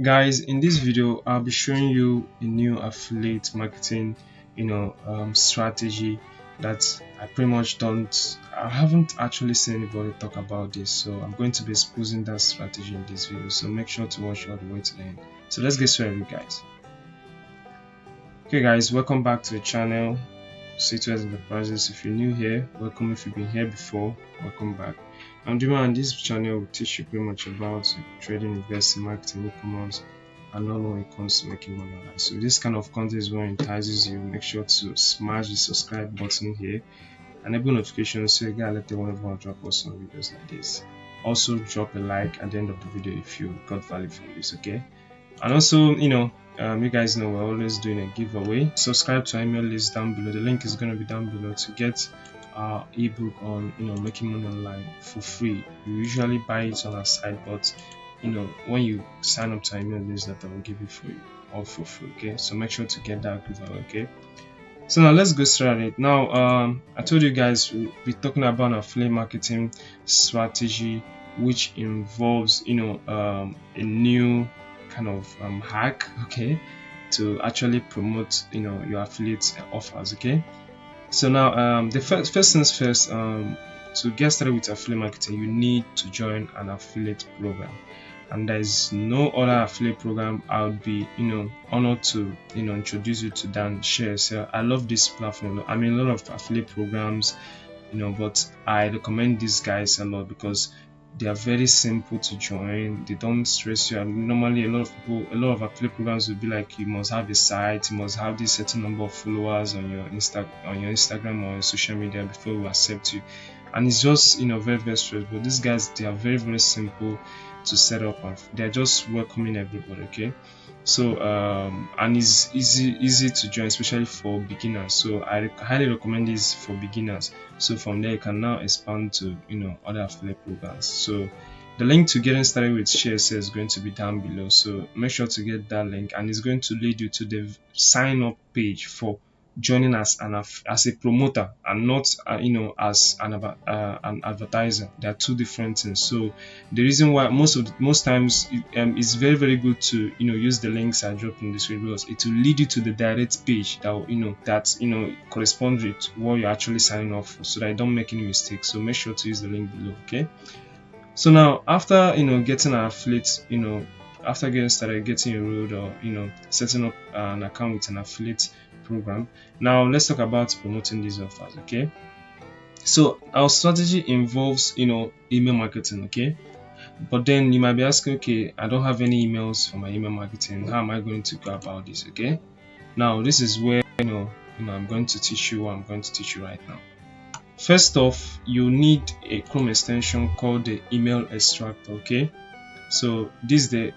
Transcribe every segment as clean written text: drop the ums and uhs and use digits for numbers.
Guys, in this video I'll be showing you a new affiliate marketing strategy that I haven't actually seen anybody talk about this, so I'm going to be exposing that strategy in this video, so make sure to watch all the way to the end. So let's get started, guys. Okay guys, welcome back to the channel Situated Enterprises. If you're new here, welcome. If you've been here before, welcome back. I'm Dima, and this channel will teach you pretty much about trading, investing, marketing, e-commerce, and all when it comes to making money online. So this kind of content is what entices you. Make sure to smash the subscribe button here, enable notifications so you get alerted whenever I drop awesome videos like this. Also drop a like at the end of the video if you got value from this, okay? And also, you guys know we're always doing a giveaway. Subscribe to our email list down below. The link is going to be down below to get our ebook on making money online for free. You usually buy it on our site, but when you sign up to our email list, that I will give it for you all for free. Okay, so make sure to get that giveaway. Okay, so now let's go started. Now I told you guys we'll be talking about an affiliate marketing strategy which involves a new kind of hack, okay, to actually promote your affiliate offers. Okay, so now the first things first, to get started with affiliate marketing you need to join an affiliate program, and there is no other affiliate program I would be honored to introduce you to than ShareSell. I love this platform. I mean, a lot of affiliate programs, but I recommend these guys a lot because they are very simple to join. They don't stress you. Normally a lot of affiliate programs will be like, you must have a site, you must have this certain number of followers on your Instagram or your social media before we accept you, and it's just very very stressful. But these guys, they are very very simple to set up, and they're just welcoming everybody. Okay, so and it's easy to join, especially for beginners. So I highly recommend this for beginners. So from there you can now expand to other affiliate programs. So the link to getting started with ShareSell is going to be down below, so make sure to get that link, and it's going to lead you to the sign up page for joining as a promoter, and not as an advertiser. They are two different things. So the reason why most times it's very very good to use the links I drop in this video, because it will lead you to the direct page that corresponds with what you're actually signing up for, so that you don't make any mistakes. So make sure to use the link below. Okay, so now after getting an affiliate, after getting started, getting enrolled, or setting up an account with an affiliate program, now let's talk about promoting these offers. Okay, so our strategy involves email marketing. Okay, but then you might be asking, okay, I don't have any emails for my email marketing, how am I going to go about this? Okay, now this is where I'm going to teach you what I'm going to teach you right now. First off, you need a Chrome extension called the email extractor. Okay, so this is the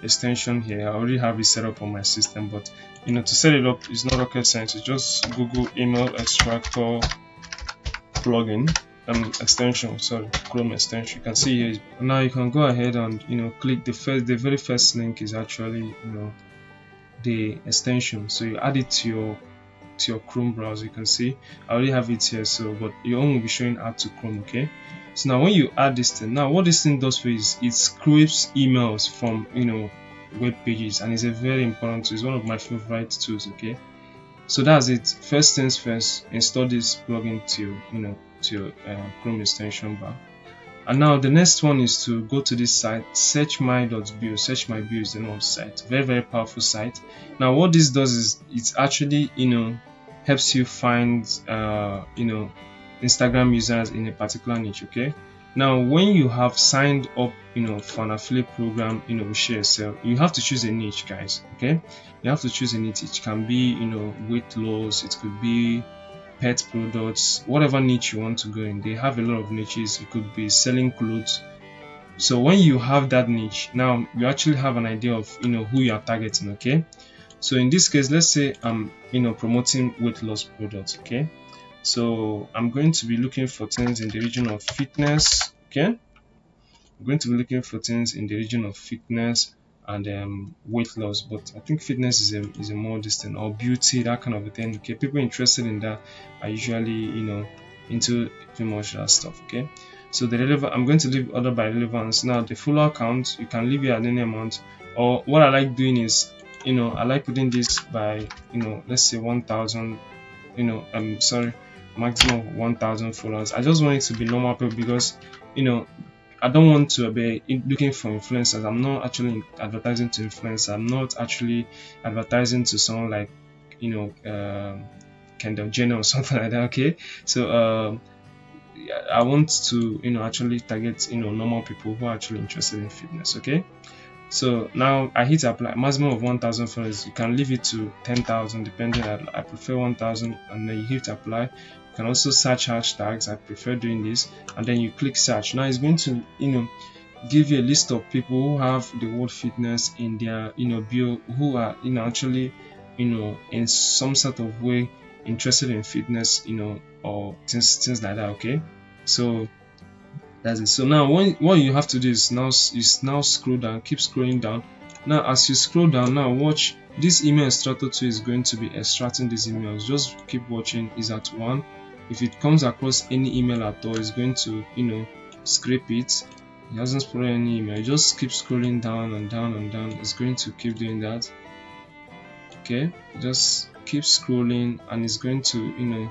extension here. I already have it set up on my system, but to set it up is not rocket science. You just Google email extractor plugin extension, sorry, Chrome extension. You can see here. Now you can go ahead and click the very first link is actually the extension. So you add it to your Chrome browser. You can see I already have it here, so but your own will be showing add to Chrome. Okay, so now when you add this thing, now what this thing does for you is it scrapes emails from web pages, and it's a very important tool. It's one of my favorite tools. Okay, so that's it. First things first, install this plugin to your Chrome extension bar. And now the next one is to go to this site, searchmy.bio. Searchmy.bio is the name of the site. Very very powerful site. Now what this does is it actually helps you find Instagram users in a particular niche. Okay, now when you have signed up for an affiliate program with ShareSell, you have to choose a niche, guys. Okay, you have to choose a niche. It can be weight loss, it could be pet products, whatever niche you want to go in. They have a lot of niches. It could be selling clothes. So when you have that niche, now you actually have an idea of who you are targeting. Okay, so in this case, let's say I'm promoting weight loss products. Okay, so I'm going to be looking for things in the region of fitness. Okay, I'm going to be looking for things in the region of fitness and weight loss, but I think fitness is a more distant, or beauty, that kind of a thing. Okay, people interested in that are usually into pretty much that stuff. Okay, So the relevant, I'm going to leave order by relevance. Now the follower count, you can leave it at any amount, or what I like doing is, I like putting this by, let's say 1000, I'm sorry, maximum of 1000 followers. I just want it to be normal people because, you know I don't want to be looking for influencers. I'm not actually advertising to influencers. I'm not actually advertising to someone like, Kendall Jenner or something like that. Okay, so yeah, I want to, actually target, normal people who are actually interested in fitness. Okay, so now I hit apply, maximum of 1000 followers. You can leave it to 10,000 depending. I prefer 1000, and then you hit apply. You can also search hashtags. I prefer doing this, and then you click search. Now it's going to, give you a list of people who have the word fitness in their, bio, who are, actually, in some sort of way interested in fitness, or things like that. Okay, so that's it. So now what you have to do is now scroll down, keep scrolling down. Now as you scroll down, now watch, this email extractor 2 is going to be extracting these emails. Just keep watching. Is at 1. If it comes across any email at all, it's going to, scrape it. It hasn't spoiled any email. Just keep scrolling down and down and down. It's going to keep doing that. Okay, just keep scrolling, and it's going to,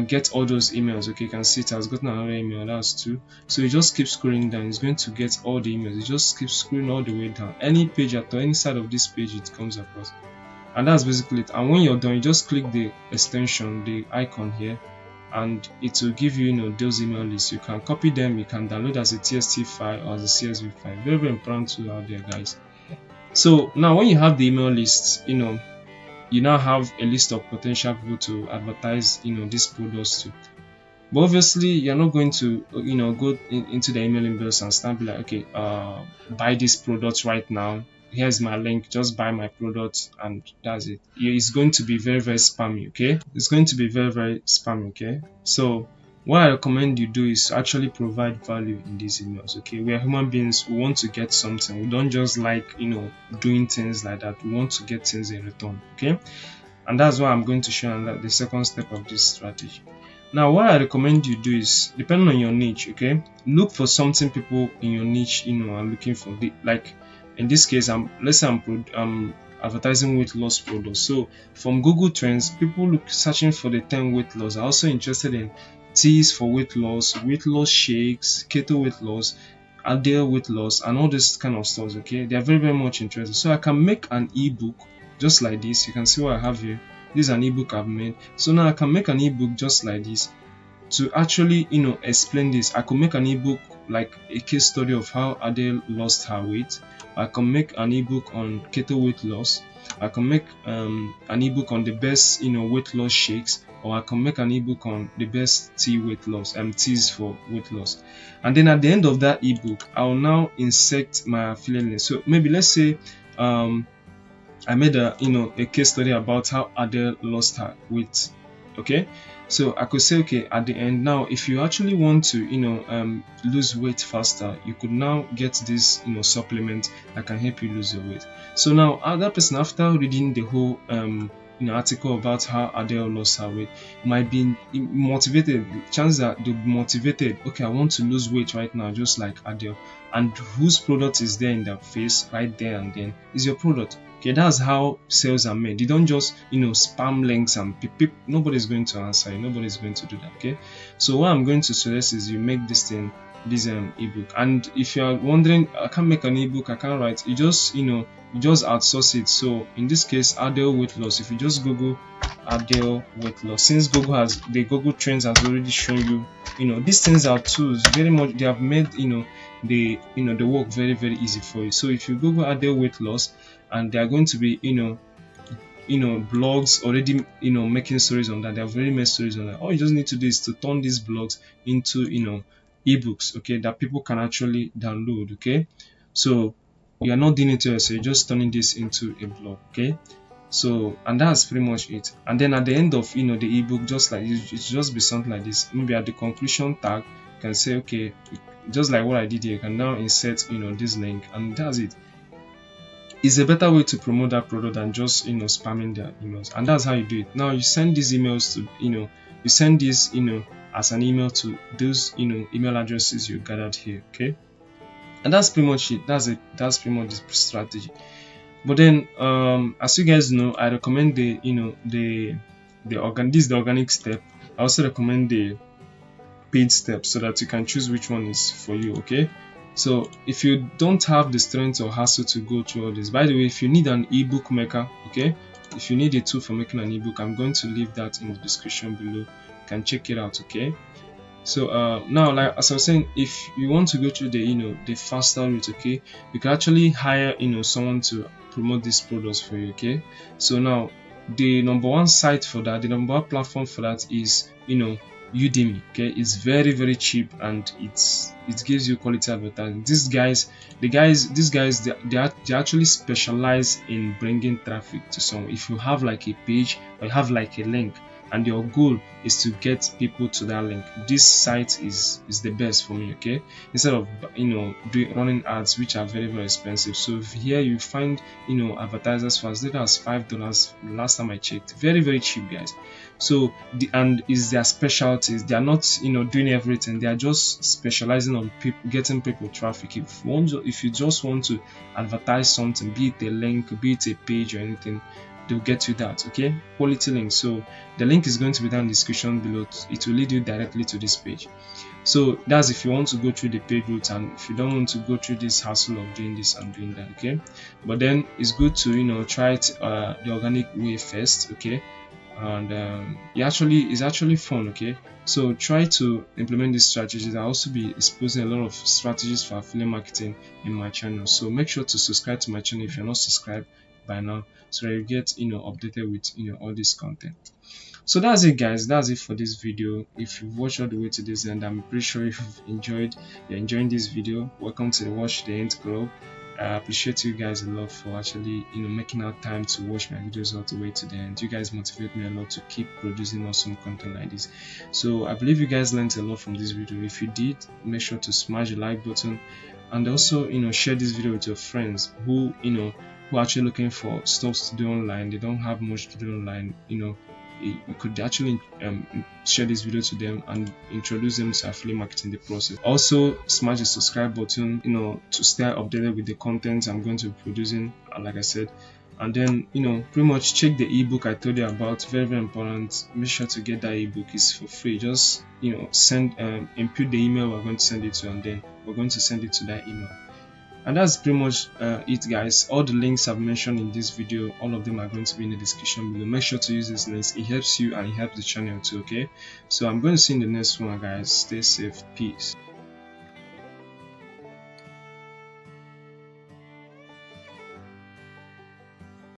get all those emails. Okay, you can see it has gotten another email. That's 2. So you just keep scrolling down. It's going to get all the emails. You just keep scrolling all the way down. Any page at any side of this page it comes across, and that's basically it. And when you're done, you just click the extension, the icon here, and it will give you, those email lists. You can copy them. You can download as a TXT file or as a CSV file. Very, very important tool out there, guys. So now when you have the email lists, you now have a list of potential people to advertise, these products to. But obviously you're not going to, go into the email inbox and start be like, okay, buy this product right now, here's my link, just buy my product, and that's it. It's going to be very, very spammy. Okay, it's going to be very, very spammy. Okay, so what I recommend you do is actually provide value in these emails. Okay, we are human beings. We want to get something. We don't just like, doing things like that. We want to get things in return. Okay, and that's why I'm going to show you the second step of this strategy. Now what I recommend you do is, depending on your niche, okay, look for something people in your niche, are looking for. Like in this case, let's say I'm advertising weight loss products. So from Google Trends, people searching for the 10 weight loss are also interested in teas for weight loss shakes, keto weight loss, ideal weight loss, and all this kind of stuff. Okay, they are very, very much interested. So I can make an ebook just like this. You can see what I have here. This is an ebook I've made. So now I can make an ebook just like this to actually, explain this. I could make an ebook like a case study of how Adele lost her weight. I can make an ebook on keto weight loss. I can make an ebook on the best, weight loss shakes, or I can make an ebook on the best tea weight loss, teas for weight loss. And then at the end of that ebook, I'll now insert my affiliate link. So maybe let's say I made a case study about how Adele lost her weight. Okay, so I could say, okay, at the end, now if you actually want to lose weight faster, you could now get this supplement that can help you lose your weight. So now that person, after reading the whole article about how Adele lost her weight, might be motivated. Chances are they'll be motivated. Okay, I want to lose weight right now, just like Adele. And whose product is there in their face right there and then is your product. Okay, that's how sales are made. You don't just spam links and nobody's going to answer you. Nobody's going to do that. Okay, so what I'm going to suggest is you make this ebook. And if you are wondering, I can't make an ebook, I can't write, you just outsource it. So in this case, Adele weight loss, if you just Google Adele weight loss, since the Google Trends has already shown you, these things are tools, very much they have made the work very, very easy for you. So if you Google Adele weight loss, and they are going to be blogs already making stories on that, they have already made stories on that. All you just need to do is to turn these blogs into ebooks, okay, that people can actually download. Okay, so you are not doing it to yourself, you're just turning this into a blog. Okay, so, and that's pretty much it. And then at the end of the ebook, just like it just be something like this. Maybe at the conclusion tag, you can say, okay, just like what I did here, you can now insert this link, and that's it. It's a better way to promote that product than just spamming their emails. And that's how you do it. Now you send these emails to you send this as an email to those email addresses you gathered here. Okay, and that's pretty much it. That's pretty much the strategy. But then as you guys know, I recommend the this is the organic step. I also recommend the paid step so that you can choose which one is for you. Okay, so if you don't have the strength or hassle to go through all this, by the way, if you need an ebook maker, okay, if you need a tool for making an ebook, I'm going to leave that in the description below. You can check it out. Okay, so now, like as I was saying, if you want to go through the the faster route, okay, you can actually hire someone to promote these products for you. Okay, so now the number one site for that, the number one platform for that is Udemy. Okay, it's very cheap, and it gives you quality advertising. These guys they actually specialize in bringing traffic to someone. If you have like a page or you have like a link and your goal is to get people to that link, this site is the best for me. Okay, instead of running ads which are very expensive. So here you find advertisers for as little as $5 last time I checked. Very cheap, guys. So and is their specialties. They are not doing everything. They are just specializing on getting people traffic. If you just want to advertise something, be it a link, be it a page or anything, they'll get you that. Okay, quality link. So the link is going to be down in the description below. It will lead you directly to this page. So that's if you want to go through the paid route, and if you don't want to go through this hassle of doing this and doing that. Okay, but then it's good to try it the organic way first. Okay, and it's actually fun. Okay, so try to implement these strategies. I'll also be exposing a lot of strategies for affiliate marketing in my channel, so make sure to subscribe to my channel if you're not subscribed by now, so that you get updated with all this content. So that's it, guys. That's it for this video. If you've watched all the way to this end, I'm pretty sure you're enjoying this video. Welcome to the Watch the End Club. I appreciate you guys a lot for actually making out time to watch my videos all the way to the end. You guys motivate me a lot to keep producing awesome content like this. So I believe you guys learned a lot from this video. If you did, make sure to smash the like button, and also share this video with your friends who who are actually looking for stuff to do online. They don't have much to do online. You could actually share this video to them and introduce them to affiliate marketing in the process. Also smash the subscribe button to stay updated with the content I'm going to be producing, like I said. And then pretty much check the ebook I told you about. Very important. Make sure to get that ebook. It's for free. Just send input the email we're going to send it to, and then we're going to send it to that email. And that's pretty much it, guys. All the links I've mentioned in this video, all of them are going to be in the description below. Make sure to use these links. It helps you and it helps the channel too. Okay, so I'm going to see you in the next one, guys. Stay safe. Peace.